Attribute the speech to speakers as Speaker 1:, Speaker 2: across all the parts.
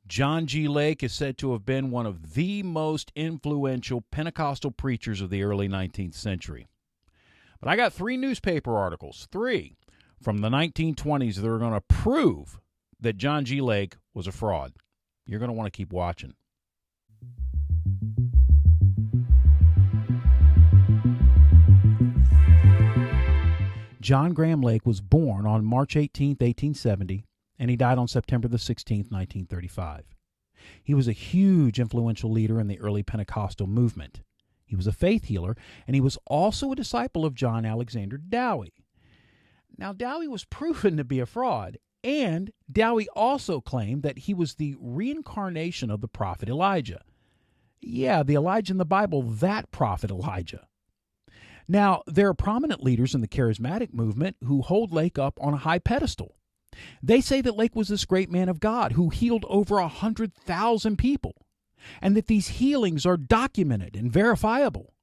Speaker 1: John G. Lake is said to have been one of the most influential Pentecostal preachers of the early 19th century. But I got 3 newspaper articles, 3 from the 1920s that are going to prove that John G. Lake was a fraud. You're going to want to keep watching. John Graham Lake was born on March 18, 1870, and he died on September the 16th, 1935. He was a huge influential leader in the early Pentecostal movement. He was a faith healer, and he was also a disciple of John Alexander Dowie. Now, Dowie was proven to be a fraud, and Dowie also claimed that he was the reincarnation of the prophet Elijah. Yeah, the Elijah in the Bible, that prophet Elijah. Now, there are prominent leaders in the Charismatic movement who hold Lake up on a high pedestal. They say that Lake was this great man of God who healed over 100,000 people, and that these healings are documented and verifiable.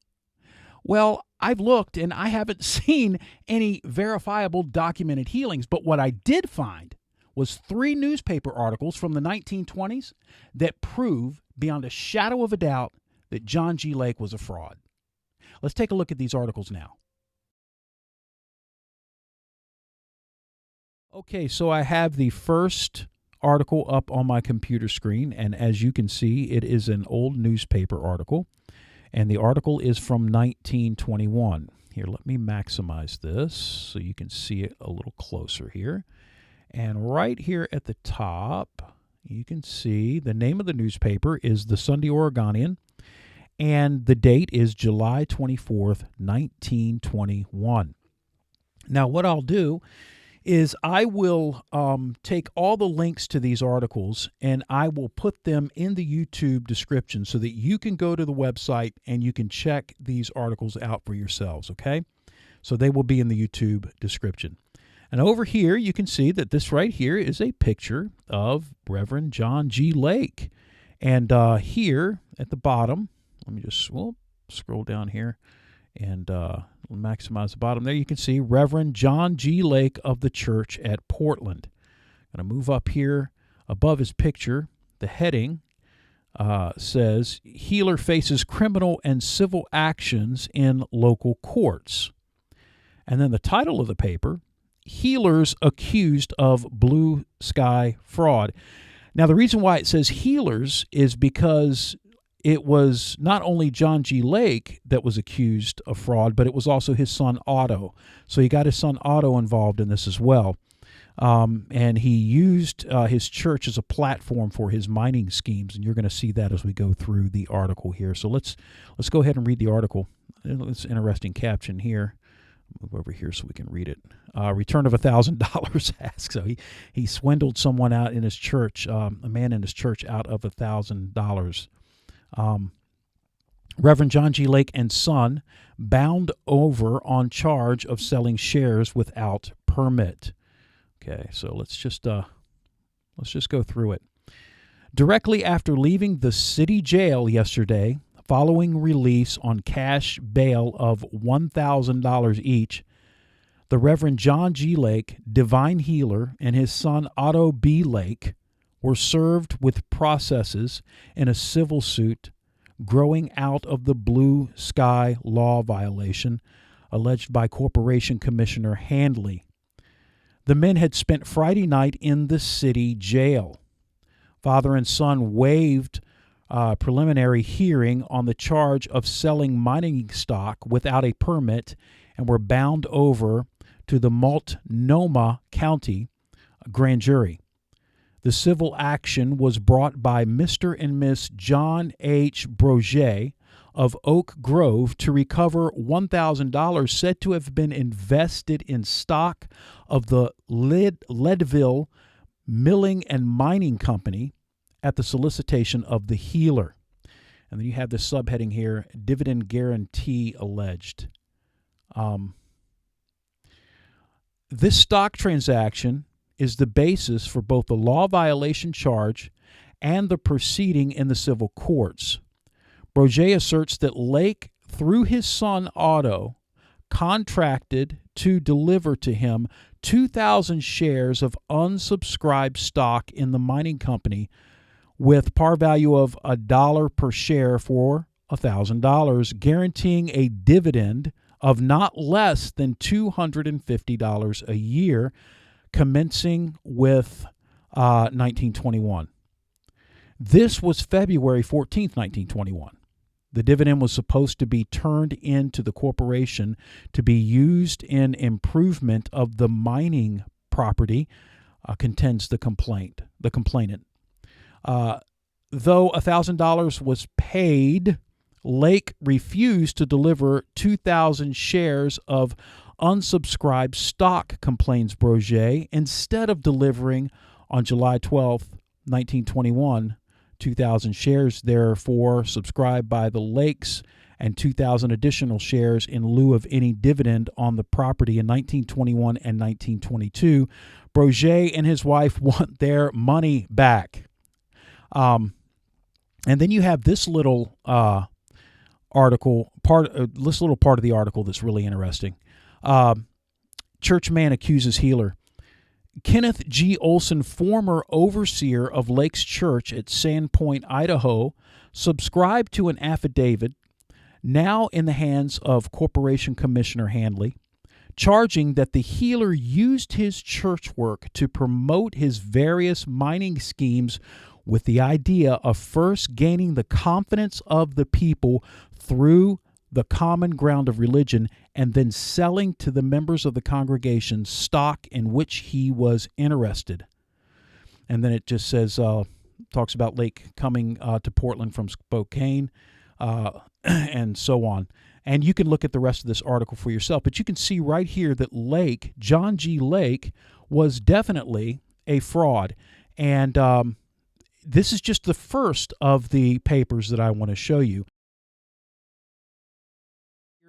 Speaker 1: Well, I've looked and I haven't seen any verifiable documented healings, but what I did find was 3 newspaper articles from the 1920s that prove beyond a shadow of a doubt that John G. Lake was a fraud. Let's take a look at these articles now. Okay, so I have the first article up on my computer screen, and as you can see, it is an old newspaper article, and the article is from 1921. Here, let me maximize this so you can see it a little closer here. And right here at the top, you can see the name of the newspaper is the Sunday Oregonian, and the date is July 24th, 1921. Now, what I'll do is I will take all the links to these articles and I will put them in the YouTube description so that you can go to the website and you can check these articles out for yourselves, okay? So they will be in the YouTube description. And over here, you can see that this right here is a picture of Reverend John G. Lake. And here at the bottom, let me just scroll down here and maximize the bottom there. You can see Reverend John G. Lake of the church at Portland. I'm going to move up here above his picture. The heading says, Healer faces criminal and civil actions in local courts. And then the title of the paper, Healers accused of blue sky fraud. Now, the reason why it says healers is because it was not only John G. Lake that was accused of fraud, but it was also his son Otto. So he got his son Otto involved in this as well. And he used his church as a platform for his mining schemes, and you're going to see that as we go through the article here. So let's go ahead and read the article. It's an interesting caption here. Move over here so we can read it. Return of $1,000 asked. So he swindled someone out in his church, a man in his church, out of $1,000. Reverend John G. Lake and son bound over on charge of selling shares without permit. Okay, so let's just go through it. Directly after leaving the city jail yesterday, following release on cash bail of $1,000 each, the Reverend John G. Lake, divine healer, and his son Otto B. Lake were served with processes in a civil suit growing out of the blue sky law violation alleged by Corporation Commissioner Handley. The men had spent Friday night in the city jail. Father and son waived preliminary hearing on the charge of selling mining stock without a permit and were bound over to the Multnomah County grand jury. The civil action was brought by Mr. and Miss John H. Broget of Oak Grove to recover $1,000 said to have been invested in stock of the Leadville Milling and Mining Company at the solicitation of the healer. And then you have this subheading here, dividend guarantee alleged. This stock transaction is the basis for both the law violation charge and the proceeding in the civil courts. Broget asserts that Lake, through his son Otto, contracted to deliver to him 2,000 shares of unsubscribed stock in the mining company with par value of $1 per share for $1,000, guaranteeing a dividend of not less than $250 a year, commencing with 1921. This was February 14th, 1921. The dividend was supposed to be turned into the corporation to be used in improvement of the mining property, contends the complainant. Though $1,000 was paid, Lake refused to deliver 2,000 shares of unsubscribed stock, complains Broget, instead of delivering on July 12, 1921, 2,000 shares, therefore subscribed by the Lakes, and 2,000 additional shares in lieu of any dividend on the property in 1921 and 1922. Broget and his wife want their money back. And then you have this little article, this little part of the article that's really interesting. Churchman accuses healer. Kenneth G. Olson, former overseer of Lake's Church at Sandpoint, Idaho, subscribed to an affidavit now in the hands of Corporation Commissioner Handley, charging that the healer used his church work to promote his various mining schemes with the idea of first gaining the confidence of the people through the common ground of religion, and then selling to the members of the congregation stock in which he was interested. And then it just says, talks about Lake coming to Portland from Spokane, and so on. And you can look at the rest of this article for yourself, but you can see right here that Lake, John G. Lake, was definitely a fraud. And this is just the first of the papers that I want to show you.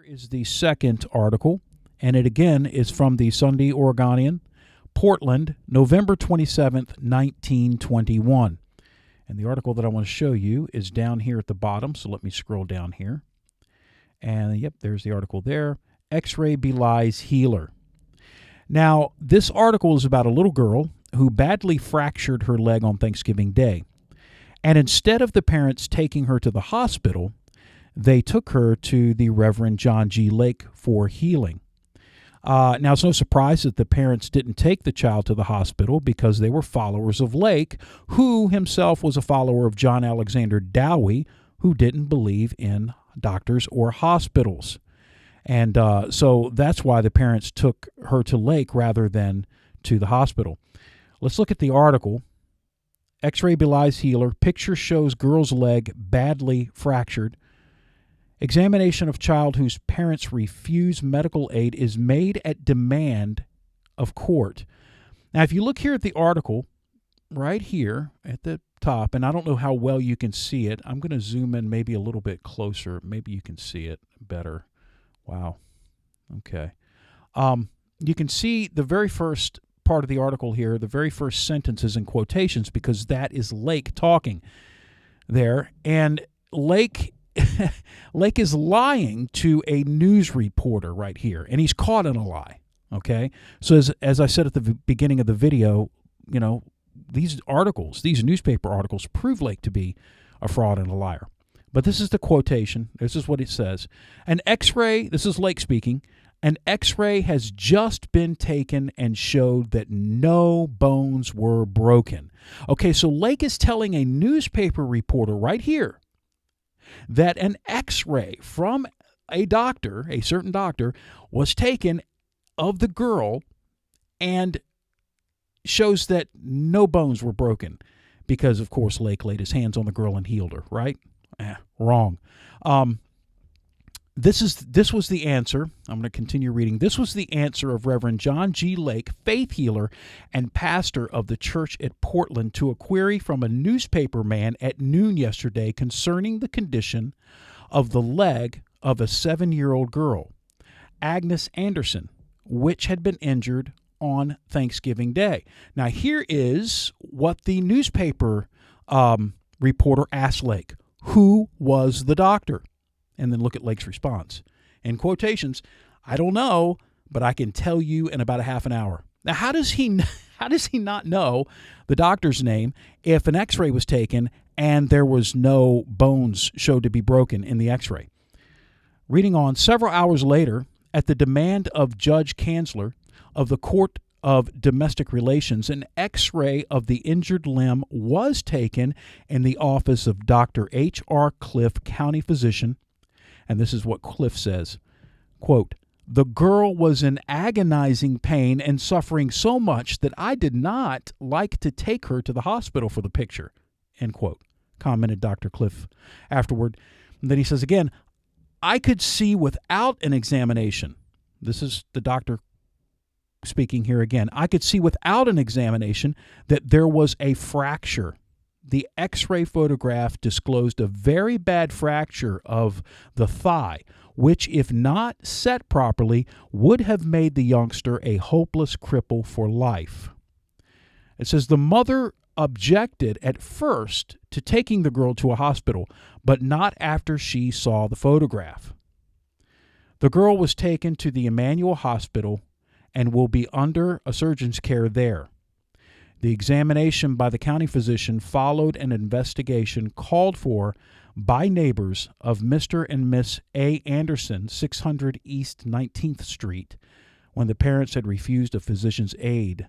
Speaker 1: Is the second article, and it again is from the Sunday Oregonian, Portland, November 27th, 1921. And the article that I want to show you is down here at the bottom, so let me scroll down here. And yep, there's the article there. X-ray belies healer. Now, this article is about a little girl who badly fractured her leg on Thanksgiving Day. And instead of the parents taking her to the hospital, they took her to the Reverend John G. Lake for healing. Now, it's no surprise that the parents didn't take the child to the hospital because they were followers of Lake, who himself was a follower of John Alexander Dowie, who didn't believe in doctors or hospitals. And so that's why the parents took her to Lake rather than to the hospital. Let's look at the article. X-ray belies healer. Picture shows girl's leg badly fractured. Examination of child whose parents refuse medical aid is made at demand of court. Now, if you look here at the article, right here at the top, and I don't know how well you can see it. I'm going to zoom in maybe a little bit closer. Maybe you can see it better. Wow. Okay. You can see the very first part of the article here, the very first sentence is in quotations because that is Lake talking there. And Lake is lying to a news reporter right here, and he's caught in a lie, okay? So as I said at the beginning of the video, you know, these articles, these newspaper articles prove Lake to be a fraud and a liar. But this is the quotation. This is what it says. An X-ray, this is Lake speaking, an X-ray has just been taken and showed that no bones were broken. Okay, so Lake is telling a newspaper reporter right here that an X-ray from a doctor, a certain doctor, was taken of the girl and shows that no bones were broken because, of course, Lake laid his hands on the girl and healed her, right? Wrong. This was the answer. I'm going to continue reading. This was the answer of Reverend John G. Lake, faith healer and pastor of the church at Portland, to a query from a newspaper man at noon yesterday concerning the condition of the leg of a 7-year-old girl, Agnes Anderson, which had been injured on Thanksgiving Day. Now, here is what the newspaper reporter asked Lake. Who was the doctor? And then look at Lake's response. In quotations, I don't know, but I can tell you in about a half an hour. Now, how does he not know the doctor's name if an X-ray was taken and there was no bones showed to be broken in the x-ray. Reading on, several hours later, at the demand of Judge Kanzler of the Court of Domestic Relations, an x-ray of the injured limb was taken in the office of Dr. H.R. Cliff, county physician, and this is what Cliff says, quote, "The girl was in agonizing pain and suffering so much that I did not like to take her to the hospital for the picture," end quote, commented Dr. Cliff afterward. And then he says again, "I could see without an examination," this is the doctor speaking here again, "I could see without an examination that there was a fracture. The x-ray photograph disclosed a very bad fracture of the thigh, which, if not set properly, would have made the youngster a hopeless cripple for life." It says the mother objected at first to taking the girl to a hospital, but not after she saw the photograph. The girl was taken to the Emmanuel Hospital and will be under a surgeon's care there. The examination by the county physician followed an investigation called for by neighbors of Mr. and Miss A. Anderson, 600 East 19th Street, when the parents had refused a physician's aid.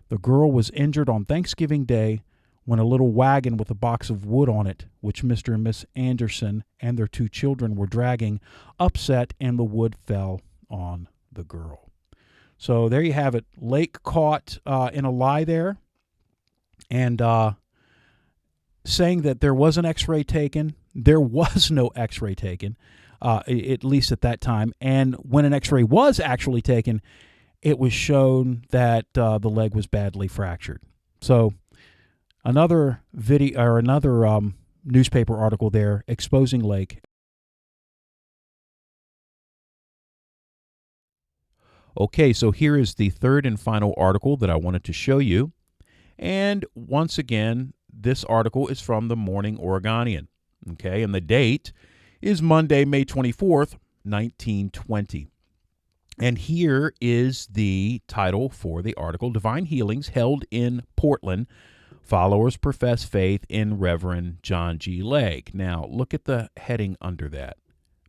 Speaker 1: The girl was injured on Thanksgiving Day when a little wagon with a box of wood on it, which Mr. and Miss Anderson and their 2 children were dragging, upset and the wood fell on the girl. So there you have it. Lake caught in a lie there, and saying that there was an x-ray taken. There was no x-ray taken, at least at that time. And when an x-ray was actually taken, it was shown that the leg was badly fractured. So another video or another newspaper article there exposing Lake. Okay, so here is the third and final article that I wanted to show you. And once again, this article is from the Morning Oregonian. Okay, and the date is Monday, May 24th, 1920. And here is the title for the article: Divine Healings Held in Portland. Followers profess faith in Reverend John G. Lake. Now, look at the heading under that.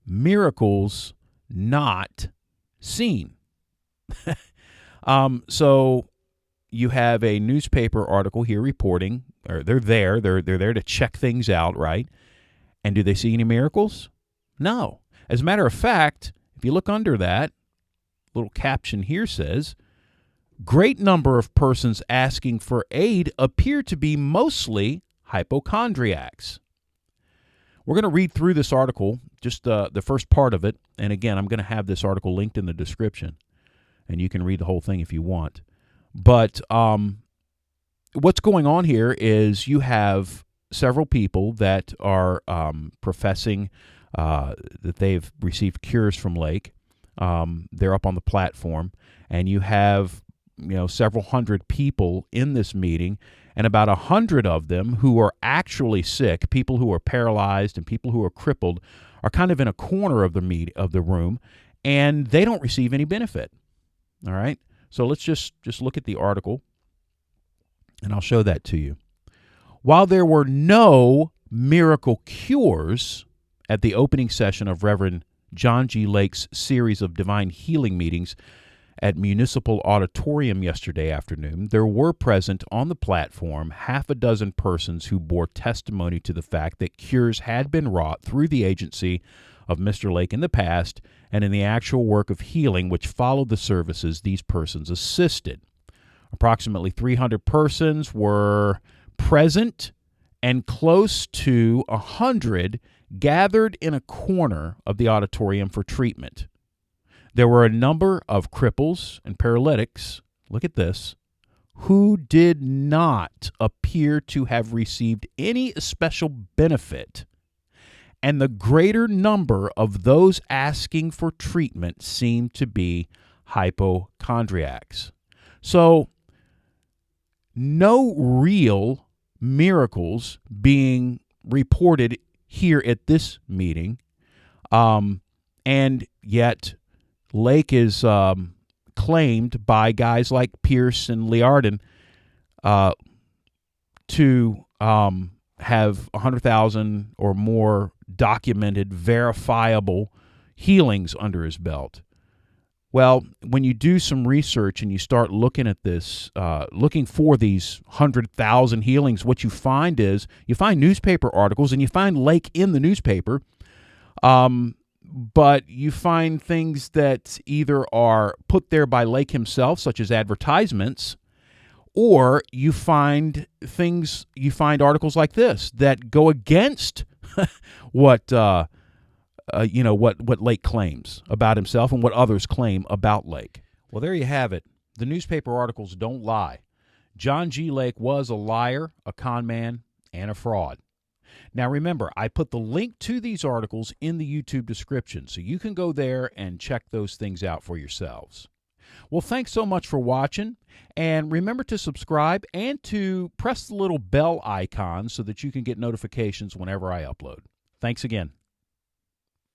Speaker 1: Miracles not seen. So you have a newspaper article here reporting, or they're there to check things out, right? And do they see any miracles? No. As a matter of fact, if you look under that, little caption here says, great number of persons asking for aid appear to be mostly hypochondriacs. We're going to read through this article, just the first part of it. And again, I'm going to have this article linked in the description, and you can read the whole thing if you want. But what's going on here is you have several people that are professing that they've received cures from Lake. They're up on the platform, and you have several hundred people in this meeting, and about 100 of them who are actually sick, people who are paralyzed and people who are crippled, are kind of in a corner of the room, and they don't receive any benefit. All right, so let's just look at the article, and I'll show that to you. While there were no miracle cures at the opening session of Reverend John G. Lake's series of divine healing meetings at Municipal Auditorium yesterday afternoon, there were present on the platform half a dozen persons who bore testimony to the fact that cures had been wrought through the agency of Mr. Lake in the past and in the actual work of healing which followed the services these persons assisted. Approximately 300 persons were present, and close to 100 gathered in a corner of the auditorium for treatment. There were a number of cripples and paralytics, look at this, who did not appear to have received any special benefit, and the greater number of those asking for treatment seemed to be hypochondriacs. So, no real miracles being reported here at this meeting, and yet Lake is claimed by guys like Pierce and Liardon to have 100,000 or more documented, verifiable healings under his belt. Well, when you do some research and you start looking at this, looking for these 100,000 healings, what you find is you find newspaper articles and you find Lake in the newspaper, but you find things that either are put there by Lake himself, such as advertisements, or you find articles like this that go against what Lake claims about himself and what others claim about Lake. Well, there you have it. The newspaper articles don't lie. John G. Lake was a liar, a con man, and a fraud. Now remember, I put the link to these articles in the YouTube description, so you can go there and check those things out for yourselves. Well, thanks so much for watching, and remember to subscribe and to press the little bell icon so that you can get notifications whenever I upload. Thanks again.